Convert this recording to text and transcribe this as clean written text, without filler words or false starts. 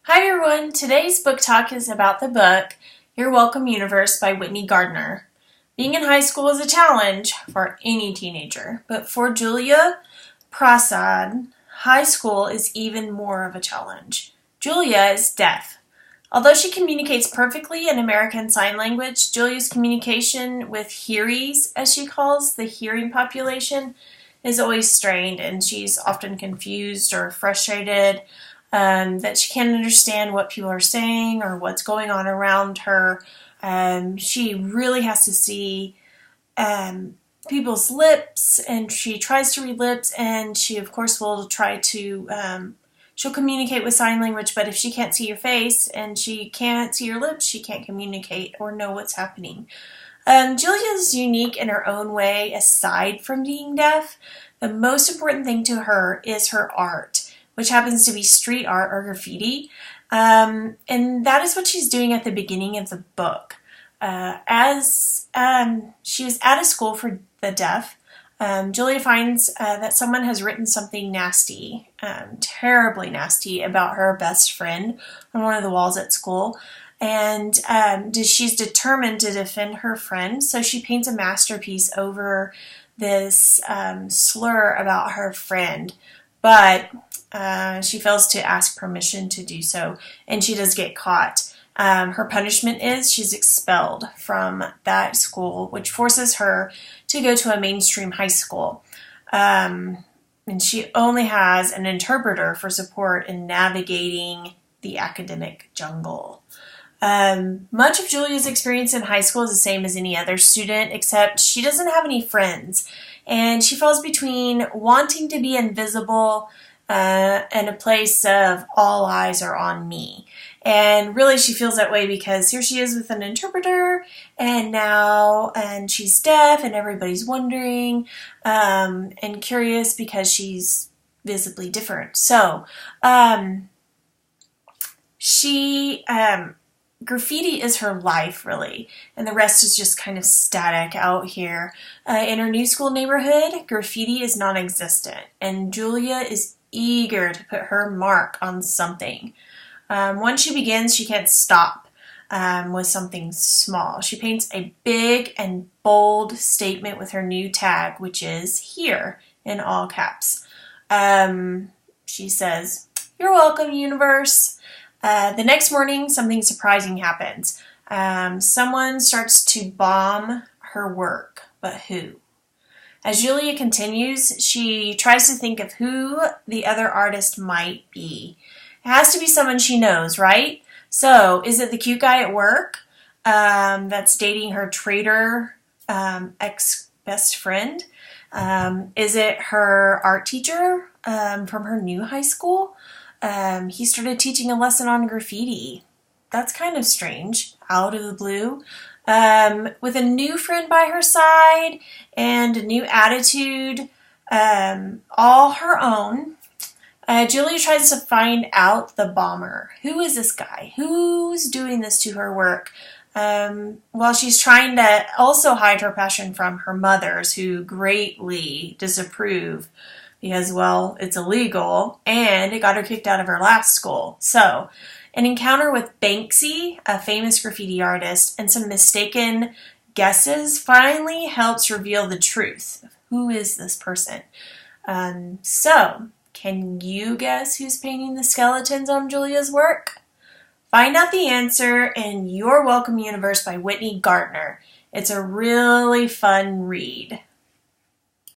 Hi everyone, today's book talk is about the book Your Welcome Universe by Whitney Gardner. Being in high school is a challenge for any teenager, but for Julia Prasad, high school is even more of a challenge. Julia is deaf. Although she communicates perfectly in American Sign Language, Julia's communication with hearies, as she calls the hearing population, is always strained, and she's often confused or frustrated that she can't understand what people are saying or what's going on around her. She really has to see people's lips, and she tries to read lips, and she, of course, will try to she'll communicate with sign language, but if she can't see your face and she can't see your lips, she can't communicate or know what's happening. Julia is unique in her own way aside from being deaf. The most important thing to her is her art, which happens to be street art or graffiti. And that is what she's doing at the beginning of the book. As she was at a school for the deaf, Julia finds that someone has written something nasty, terribly nasty, about her best friend on one of the walls at school. And she's determined to defend her friend, so she paints a masterpiece over this slur about her friend. But she fails to ask permission to do so, and she does get caught. Her punishment is she's expelled from that school, which forces her to go to a mainstream high school. And she only has an interpreter for support in navigating the academic jungle. Much of Julia's experience in high school is the same as any other student, except she doesn't have any friends. And she falls between wanting to be invisible and a place of all eyes are on me. And really she feels that way because here she is with an interpreter and she's deaf and everybody's wondering and curious because she's visibly different. So graffiti is her life, really, and the rest is just kind of static out here. In her new school neighborhood, graffiti is non-existent, and Julia is eager to put her mark on something. Once she begins, she can't stop with something small. She paints a big and bold statement with her new tag, which is "Here" in all caps. She says, "You're welcome, universe." The next morning, something surprising happens. Someone starts to bomb her work, but who? As Julia continues, she tries to think of who the other artist might be. It has to be someone she knows, right? So, is it the cute guy at work that's dating her traitor ex-best friend? Is it her art teacher from her new high school? He started teaching a lesson on graffiti. That's kind of strange, out of the blue. With a new friend by her side and a new attitude, all her own, Julia tries to find out the bomber. Who is this guy? Who's doing this to her work? While she's trying to also hide her passion from her mothers, who greatly disapprove because, well, it's illegal, and it got her kicked out of her last school. So, an encounter with Banksy, a famous graffiti artist, and some mistaken guesses finally helps reveal the truth. Who is this person? So, can you guess who's painting the skeletons on Julia's work? Find out the answer in Your Welcome Universe by Whitney Gardner. It's a really fun read.